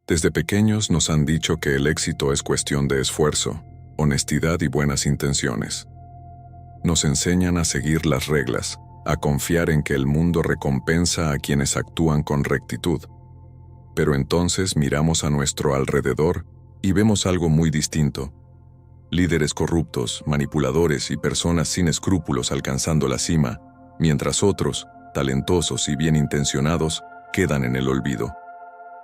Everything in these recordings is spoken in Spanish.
Desde pequeños nos han dicho que el éxito es cuestión de esfuerzo, honestidad y buenas intenciones. Nos enseñan a seguir las reglas, a confiar en que el mundo recompensa a quienes actúan con rectitud. Pero entonces miramos a nuestro alrededor y vemos algo muy distinto. Líderes corruptos, manipuladores y personas sin escrúpulos alcanzando la cima, mientras otros, talentosos y bien intencionados, quedan en el olvido.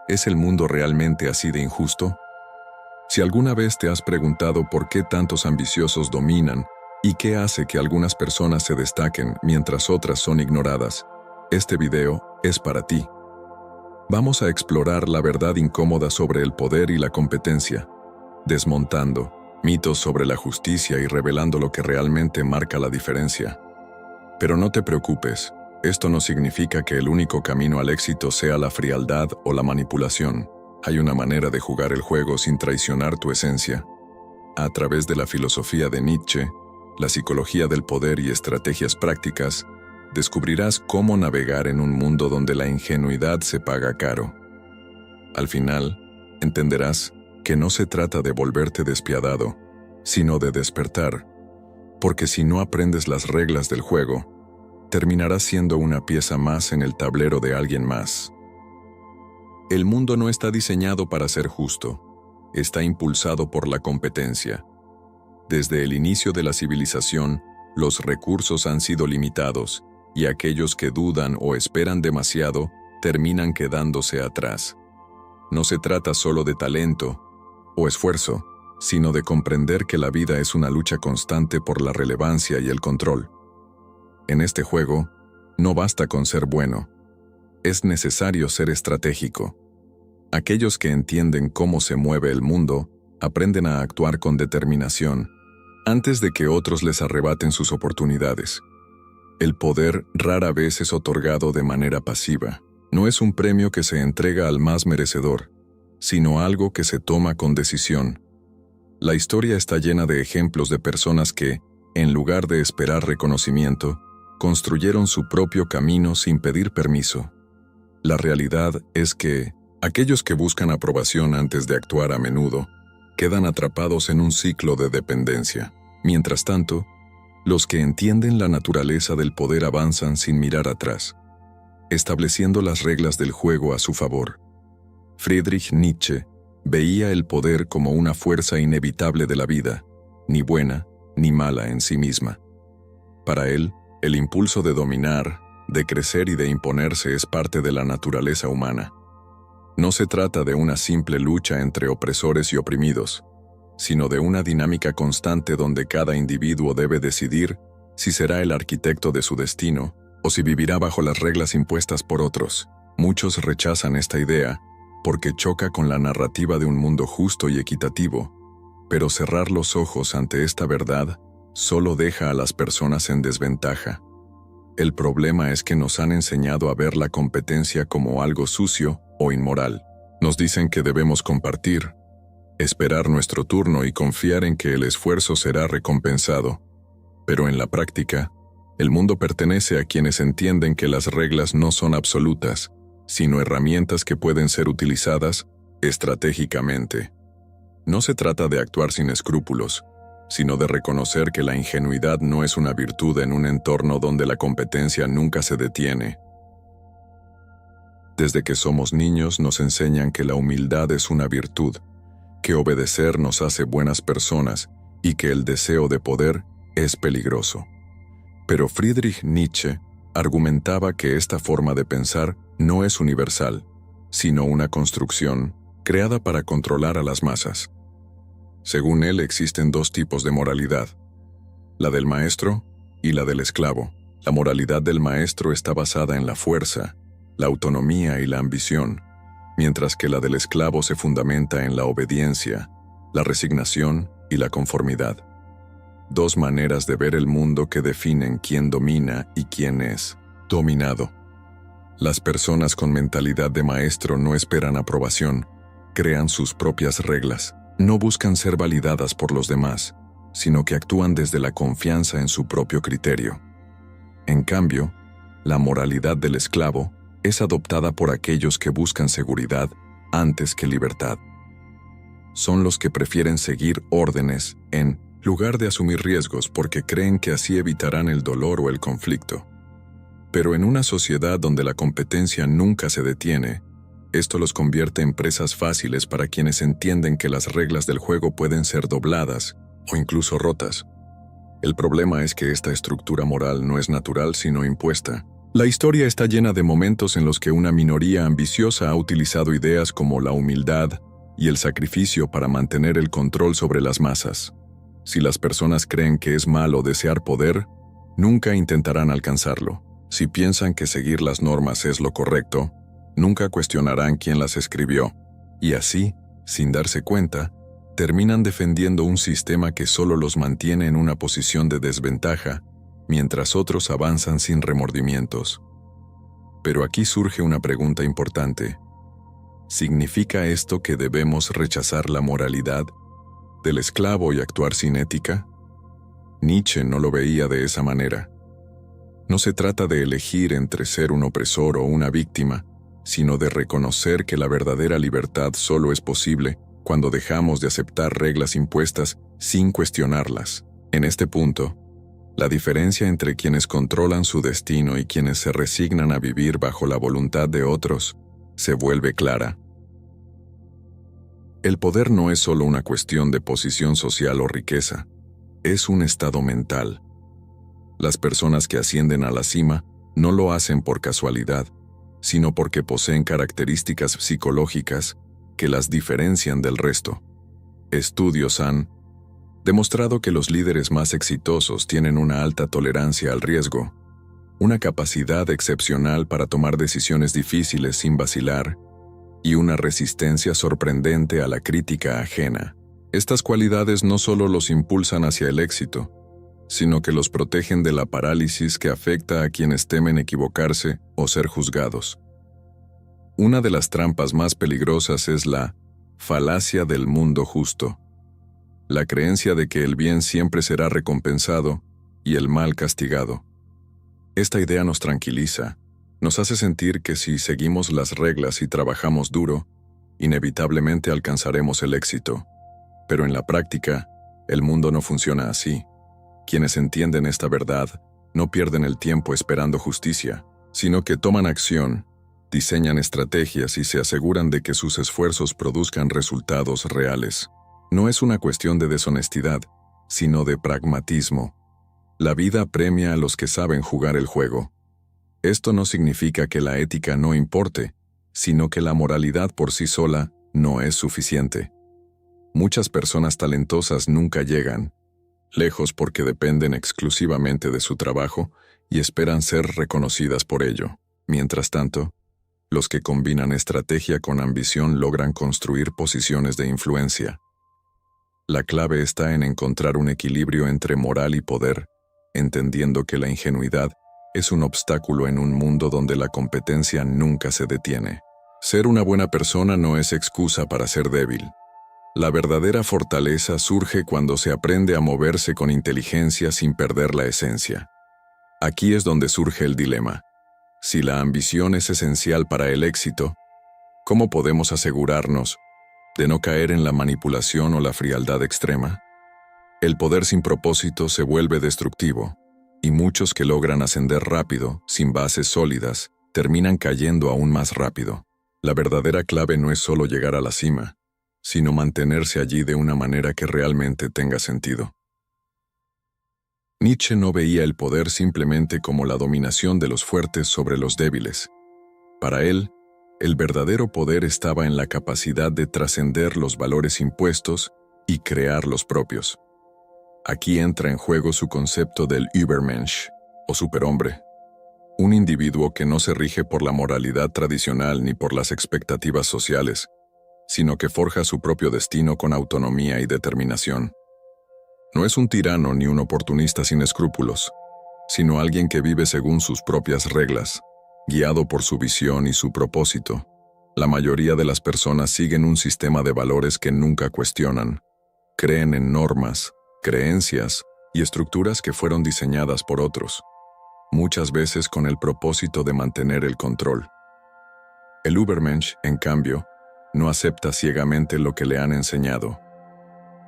¿Es el mundo realmente así de injusto? Si alguna vez te has preguntado por qué tantos ambiciosos dominan y qué hace que algunas personas se destaquen mientras otras son ignoradas, este video es para ti. Vamos a explorar la verdad incómoda sobre el poder y la competencia, desmontando mitos sobre la justicia y revelando lo que realmente marca la diferencia. Pero no te preocupes, esto no significa que el único camino al éxito sea la frialdad o la manipulación. Hay una manera de jugar el juego sin traicionar tu esencia. A través de la filosofía de Nietzsche, la psicología del poder y estrategias prácticas, descubrirás cómo navegar en un mundo donde la ingenuidad se paga caro. Al final, entenderás que no se trata de volverte despiadado, sino de despertar, porque si no aprendes las reglas del juego, terminarás siendo una pieza más en el tablero de alguien más. El mundo no está diseñado para ser justo, está impulsado por la competencia. Desde el inicio de la civilización, los recursos han sido limitados, y aquellos que dudan o esperan demasiado terminan quedándose atrás. No se trata solo de talento o esfuerzo, sino de comprender que la vida es una lucha constante por la relevancia y el control. En este juego, no basta con ser bueno, es necesario ser estratégico. Aquellos que entienden cómo se mueve el mundo, aprenden a actuar con determinación, antes de que otros les arrebaten sus oportunidades. El poder rara vez es otorgado de manera pasiva. No es un premio que se entrega al más merecedor, sino algo que se toma con decisión. La historia está llena de ejemplos de personas que, en lugar de esperar reconocimiento, construyeron su propio camino sin pedir permiso. La realidad es que aquellos que buscan aprobación antes de actuar a menudo quedan atrapados en un ciclo de dependencia. Mientras tanto, los que entienden la naturaleza del poder avanzan sin mirar atrás, estableciendo las reglas del juego a su favor. Friedrich Nietzsche veía el poder como una fuerza inevitable de la vida, ni buena ni mala en sí misma. Para él, el impulso de dominar, de crecer y de imponerse es parte de la naturaleza humana. No se trata de una simple lucha entre opresores y oprimidos, sino de una dinámica constante donde cada individuo debe decidir si será el arquitecto de su destino o si vivirá bajo las reglas impuestas por otros. Muchos rechazan esta idea porque choca con la narrativa de un mundo justo y equitativo, pero cerrar los ojos ante esta verdad solo deja a las personas en desventaja. El problema es que nos han enseñado a ver la competencia como algo sucio o inmoral. Nos dicen que debemos compartir, esperar nuestro turno y confiar en que el esfuerzo será recompensado. Pero en la práctica, el mundo pertenece a quienes entienden que las reglas no son absolutas, sino herramientas que pueden ser utilizadas estratégicamente. No se trata de actuar sin escrúpulos, sino de reconocer que la ingenuidad no es una virtud en un entorno donde la competencia nunca se detiene. Desde que somos niños nos enseñan que la humildad es una virtud, que obedecer nos hace buenas personas y que el deseo de poder es peligroso. Pero Friedrich Nietzsche argumentaba que esta forma de pensar no es universal, sino una construcción creada para controlar a las masas. Según él, existen dos tipos de moralidad, la del maestro y la del esclavo. La moralidad del maestro está basada en la fuerza, la autonomía y la ambición, mientras que la del esclavo se fundamenta en la obediencia, la resignación y la conformidad. Dos maneras de ver el mundo que definen quién domina y quién es dominado. Las personas con mentalidad de maestro no esperan aprobación, crean sus propias reglas, no buscan ser validadas por los demás, sino que actúan desde la confianza en su propio criterio. En cambio, la moralidad del esclavo es adoptada por aquellos que buscan seguridad, antes que libertad. Son los que prefieren seguir órdenes en lugar de asumir riesgos porque creen que así evitarán el dolor o el conflicto. Pero en una sociedad donde la competencia nunca se detiene, esto los convierte en presas fáciles para quienes entienden que las reglas del juego pueden ser dobladas o incluso rotas. El problema es que esta estructura moral no es natural sino impuesta. La historia está llena de momentos en los que una minoría ambiciosa ha utilizado ideas como la humildad y el sacrificio para mantener el control sobre las masas. Si las personas creen que es malo desear poder, nunca intentarán alcanzarlo. Si piensan que seguir las normas es lo correcto, nunca cuestionarán quién las escribió, y así, sin darse cuenta, terminan defendiendo un sistema que solo los mantiene en una posición de desventaja, mientras otros avanzan sin remordimientos. Pero aquí surge una pregunta importante. ¿Significa esto que debemos rechazar la moralidad del esclavo y actuar sin ética? Nietzsche no lo veía de esa manera. No se trata de elegir entre ser un opresor o una víctima, sino de reconocer que la verdadera libertad solo es posible cuando dejamos de aceptar reglas impuestas sin cuestionarlas. En este punto, la diferencia entre quienes controlan su destino y quienes se resignan a vivir bajo la voluntad de otros se vuelve clara. El poder no es solo una cuestión de posición social o riqueza, es un estado mental. Las personas que ascienden a la cima no lo hacen por casualidad, sino porque poseen características psicológicas que las diferencian del resto. Estudios han demostrado que los líderes más exitosos tienen una alta tolerancia al riesgo, una capacidad excepcional para tomar decisiones difíciles sin vacilar y una resistencia sorprendente a la crítica ajena. Estas cualidades no solo los impulsan hacia el éxito, sino que los protegen de la parálisis que afecta a quienes temen equivocarse o ser juzgados. Una de las trampas más peligrosas es la falacia del mundo justo, la creencia de que el bien siempre será recompensado y el mal castigado. Esta idea nos tranquiliza, nos hace sentir que si seguimos las reglas y trabajamos duro, inevitablemente alcanzaremos el éxito. Pero en la práctica, el mundo no funciona así. Quienes entienden esta verdad no pierden el tiempo esperando justicia, sino que toman acción, diseñan estrategias y se aseguran de que sus esfuerzos produzcan resultados reales. No es una cuestión de deshonestidad, sino de pragmatismo. La vida premia a los que saben jugar el juego. Esto no significa que la ética no importe, sino que la moralidad por sí sola no es suficiente. Muchas personas talentosas nunca llegan lejos porque dependen exclusivamente de su trabajo y esperan ser reconocidas por ello. Mientras tanto, los que combinan estrategia con ambición logran construir posiciones de influencia. La clave está en encontrar un equilibrio entre moral y poder, entendiendo que la ingenuidad es un obstáculo en un mundo donde la competencia nunca se detiene. Ser una buena persona no es excusa para ser débil. La verdadera fortaleza surge cuando se aprende a moverse con inteligencia sin perder la esencia. Aquí es donde surge el dilema. Si la ambición es esencial para el éxito, ¿cómo podemos asegurarnos de no caer en la manipulación o la frialdad extrema? El poder sin propósito se vuelve destructivo, y muchos que logran ascender rápido, sin bases sólidas, terminan cayendo aún más rápido. La verdadera clave no es solo llegar a la cima, sino mantenerse allí de una manera que realmente tenga sentido. Nietzsche no veía el poder simplemente como la dominación de los fuertes sobre los débiles. Para él, el verdadero poder estaba en la capacidad de trascender los valores impuestos y crear los propios. Aquí entra en juego su concepto del Übermensch, o superhombre, un individuo que no se rige por la moralidad tradicional ni por las expectativas sociales, sino que forja su propio destino con autonomía y determinación. No es un tirano ni un oportunista sin escrúpulos, sino alguien que vive según sus propias reglas, guiado por su visión y su propósito. La mayoría de las personas siguen un sistema de valores que nunca cuestionan. Creen en normas, creencias y estructuras que fueron diseñadas por otros, muchas veces con el propósito de mantener el control. El Übermensch, en cambio, no acepta ciegamente lo que le han enseñado.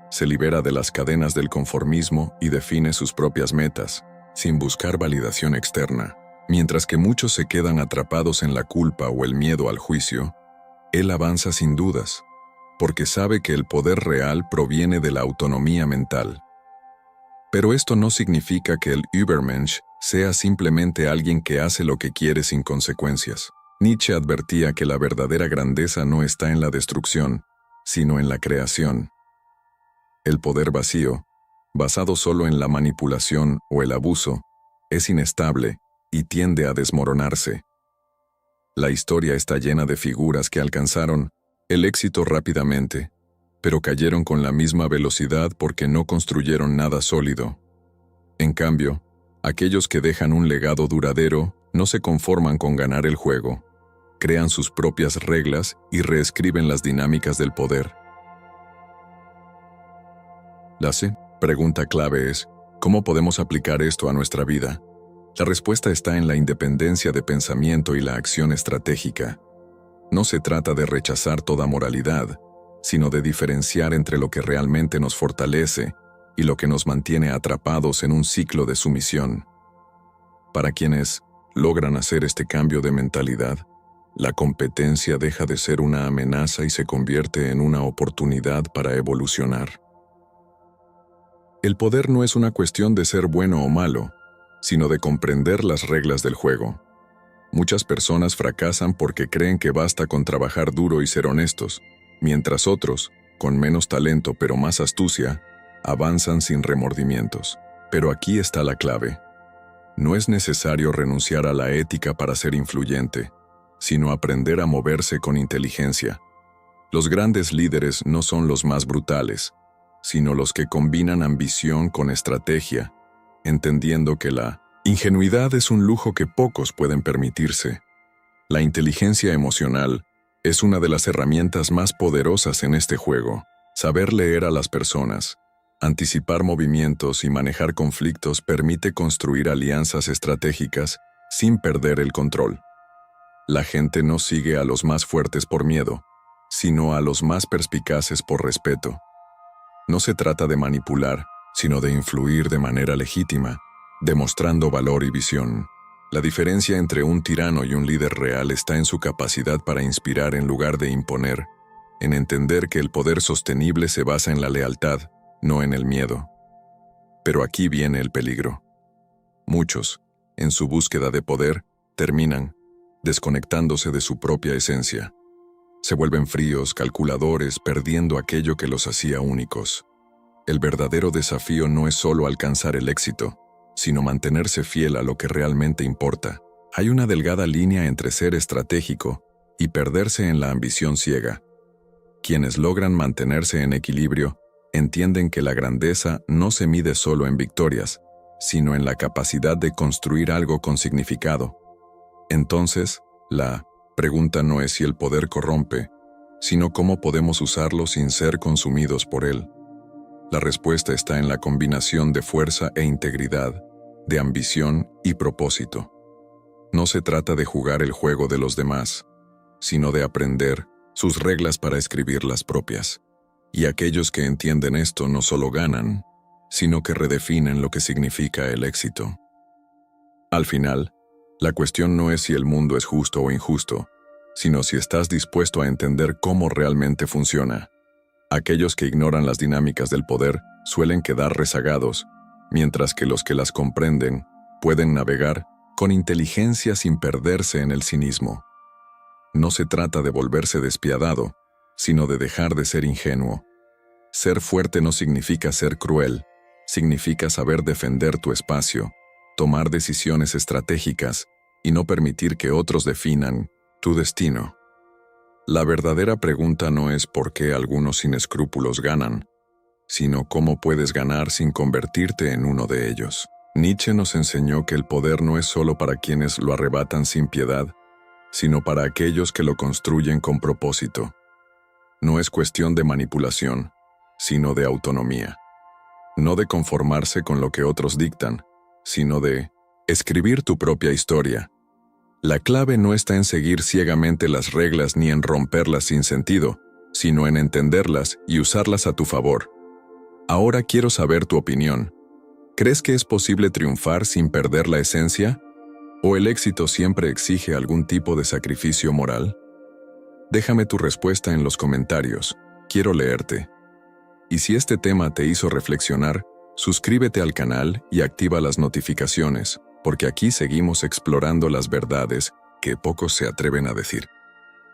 Se libera de las cadenas del conformismo y define sus propias metas, sin buscar validación externa. Mientras que muchos se quedan atrapados en la culpa o el miedo al juicio, él avanza sin dudas, porque sabe que el poder real proviene de la autonomía mental. Pero esto no significa que el Übermensch sea simplemente alguien que hace lo que quiere sin consecuencias. Nietzsche advertía que la verdadera grandeza no está en la destrucción, sino en la creación. El poder vacío, basado solo en la manipulación o el abuso, es inestable y tiende a desmoronarse. La historia está llena de figuras que alcanzaron el éxito rápidamente, pero cayeron con la misma velocidad porque no construyeron nada sólido. En cambio, aquellos que dejan un legado duradero no se conforman con ganar el juego, crean sus propias reglas y reescriben las dinámicas del poder. La pregunta clave es, ¿cómo podemos aplicar esto a nuestra vida? La respuesta está en la independencia de pensamiento y la acción estratégica. No se trata de rechazar toda moralidad, sino de diferenciar entre lo que realmente nos fortalece y lo que nos mantiene atrapados en un ciclo de sumisión. Para quienes logran hacer este cambio de mentalidad, la competencia deja de ser una amenaza y se convierte en una oportunidad para evolucionar. El poder no es una cuestión de ser bueno o malo, sino de comprender las reglas del juego. Muchas personas fracasan porque creen que basta con trabajar duro y ser honestos, mientras otros, con menos talento pero más astucia, avanzan sin remordimientos. Pero aquí está la clave. No es necesario renunciar a la ética para ser influyente, sino aprender a moverse con inteligencia. Los grandes líderes no son los más brutales, sino los que combinan ambición con estrategia, entendiendo que la ingenuidad es un lujo que pocos pueden permitirse. La inteligencia emocional es una de las herramientas más poderosas en este juego. Saber leer a las personas, anticipar movimientos y manejar conflictos permite construir alianzas estratégicas sin perder el control. La gente no sigue a los más fuertes por miedo, sino a los más perspicaces por respeto. No se trata de manipular, sino de influir de manera legítima, demostrando valor y visión. La diferencia entre un tirano y un líder real está en su capacidad para inspirar en lugar de imponer, en entender que el poder sostenible se basa en la lealtad, no en el miedo. Pero aquí viene el peligro. Muchos, en su búsqueda de poder, terminan desconectándose de su propia esencia. Se vuelven fríos, calculadores, perdiendo aquello que los hacía únicos. El verdadero desafío no es solo alcanzar el éxito, sino mantenerse fiel a lo que realmente importa. Hay una delgada línea entre ser estratégico y perderse en la ambición ciega. Quienes logran mantenerse en equilibrio entienden que la grandeza no se mide solo en victorias, sino en la capacidad de construir algo con significado. Entonces, la pregunta no es si el poder corrompe, sino cómo podemos usarlo sin ser consumidos por él. La respuesta está en la combinación de fuerza e integridad, de ambición y propósito. No se trata de jugar el juego de los demás, sino de aprender sus reglas para escribir las propias. Y aquellos que entienden esto no solo ganan, sino que redefinen lo que significa el éxito. Al final, la cuestión no es si el mundo es justo o injusto, sino si estás dispuesto a entender cómo realmente funciona. Aquellos que ignoran las dinámicas del poder suelen quedar rezagados, mientras que los que las comprenden pueden navegar con inteligencia sin perderse en el cinismo. No se trata de volverse despiadado, sino de dejar de ser ingenuo. Ser fuerte no significa ser cruel, significa saber defender tu espacio, tomar decisiones estratégicas y no permitir que otros definan tu destino. La verdadera pregunta no es por qué algunos sin escrúpulos ganan, sino cómo puedes ganar sin convertirte en uno de ellos. Nietzsche nos enseñó que el poder no es solo para quienes lo arrebatan sin piedad, sino para aquellos que lo construyen con propósito. No es cuestión de manipulación, sino de autonomía. No de conformarse con lo que otros dictan, sino de escribir tu propia historia. La clave no está en seguir ciegamente las reglas ni en romperlas sin sentido, sino en entenderlas y usarlas a tu favor. Ahora quiero saber tu opinión. ¿Crees que es posible triunfar sin perder la esencia? ¿O el éxito siempre exige algún tipo de sacrificio moral? Déjame tu respuesta en los comentarios. Quiero leerte. Y si este tema te hizo reflexionar, suscríbete al canal y activa las notificaciones, porque aquí seguimos explorando las verdades que pocos se atreven a decir.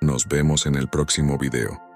Nos vemos en el próximo video.